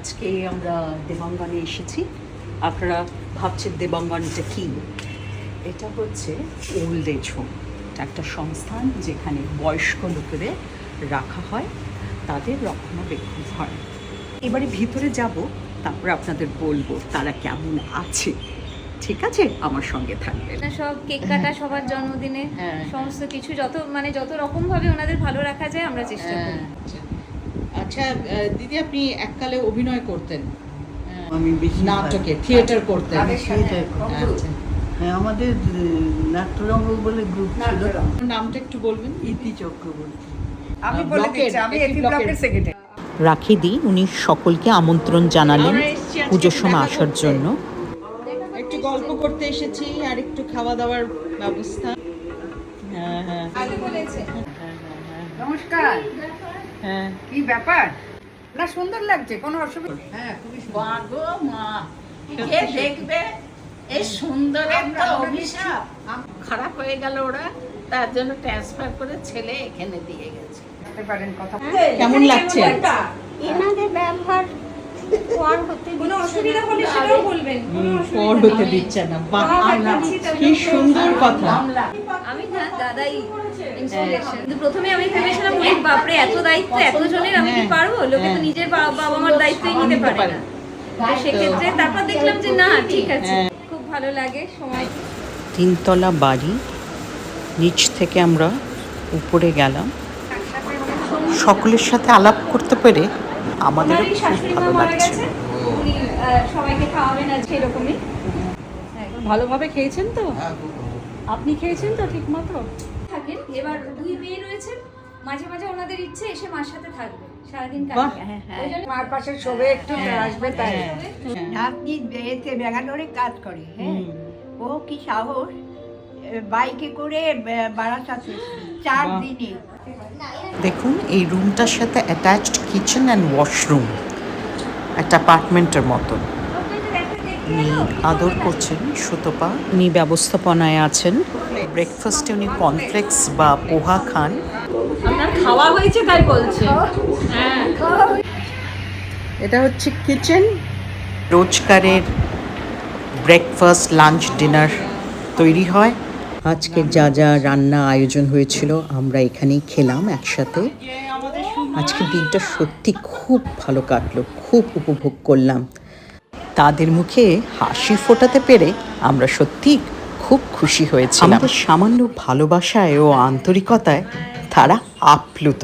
আজকে আমরা দেবাঙ্গনে এসেছি। আপনারা ভাবছেন দেবাঙ্গনটা কী? এটা হচ্ছে ওল্ড এজ হোম। একটা সংস্থান যেখানে বয়স্ক লোকেদের রাখা হয়, তাদের রক্ষণাবেক্ষণ হয়। এবারে ভিতরে যাব, তারপরে আপনাদের বলবো তারা কেমন আছে। ঠিক আছে, আমার সঙ্গে থাকবেন। সব কেক কাটা সবার জন্মদিনে সমস্ত কিছু যত রকম ভাবে ওনাদের ভালো রাখা যায় আমরা চেষ্টা করি। আচ্ছা দিদি, আপনি এককালে অভিনয় করতেন? আমি বেশি নাটকে থিয়েটার করতেন? আচ্ছা। হ্যাঁ, আমাদের নাট্যরঙ্গ বলে গ্রুপ ছিল। নামটা একটু বলবেন? ইতি চক্রবর্তী। আমি বলে দিচ্ছি, আমি এপি ব্লকের সেক্রেটারি। রাখিদি উনি সকলকে আমন্ত্রণ জানালেন পুজোর সময় আসার জন্য। একটু গল্প করতে এসেছি, আর একটু খাওয়া দাওয়ার ব্যবস্থা। হ্যাঁ হ্যাঁ নমস্কার। হ্যাঁ, কি ব্যাপার? না, সুন্দর লাগছে, কোনো অসুবিধা? হ্যাঁ, খুবই সুন্দর। মা গো মা, কে দেখবে এই সুন্দরের তো অভিশাপ। খারাপ হয়ে গেল ওরা, তার জন্য ট্রান্সফার করে ছেলে এখানে দিয়ে গেছে। করতে পারেন কথা। কেমন লাগছে? এনাদের ব্যবহার পর হতে কোনো অসুবিধা হলে সেটাও বলবেন। পর হতে দিচ্ছে না। বাহ, কি সুন্দর কথা। আমি না দাদাই ইন্সপিরেশন। কিন্তু প্রথমে আমি ভেবেছিলাম ওই বাপরে এত দায়িত্ব এতজনের আমি কি পারবো? লোকে তো নিজের বাবা মার দায়িত্বই নিতে পারে না। তো সেক্ষেত্রে তারপর দেখলাম যে না, ঠিক আছে, খুব ভালো লাগে সময়। 3 তলা বাড়ি, নিচ থেকে আমরা উপরে গেলাম। সকলের সাথে আলাপ করতে পেরে আমাদের ওনারই খুব শাশুড়ি মা ভালো মারা লাগছে। গেছে, উনি সবাইকে খাওয়াবেন আজকে এরকমই। ভালোভাবে খেয়েছেন তো? আপনি খেয়েছেন তো ঠিক মতো? থাকেন। এবার 2 মেয়ে রয়েছেন, মাঝে মাঝে ওনাদের ইচ্ছে এসে মার সাথে থাকবে, সারাদিন কাটবে। ওই জন্য মার পাশে শোবে, একটু আসবে তাই। নাতনি এতে ব্যাঙ্গালোরে কাজ করে। হ্যাঁ, ও কি সাহস, বাইকে করে বারাসাতে 4 দিনে। দেখুন, এই রুমটার সাথে অ্যাটাচড কিচেন অ্যান্ড ওয়াশরুম, একটা অ্যাপার্টমেন্টের মতন। উনি আদর করছেন সুতপা, উনি ব্যবস্থাপনায় আছেন। ব্রেকফাস্টে উনি কর্নফ্লেক্স বা পোহা খান। আপনার খাওয়া হয়েছে তাই বলছে। এটা হচ্ছে কিচেন। রোজকারের ব্রেকফাস্ট, লাঞ্চ, ডিনার তৈরি হয়। আজকে যা যা রান্না আয়োজন হয়েছিল আমরা এখানেই খেলাম একসাথে। আজকে দিনটা সত্যি খুব ভালো কাটলো, খুব উপভোগ করলাম। তাদের মুখে হাসি ফোটাতে পেরে আমরা সত্যি খুব খুশি হয়েছিলাম। আমাদের সামান্য ভালোবাসায় ও আন্তরিকতায় তারা আপ্লুত।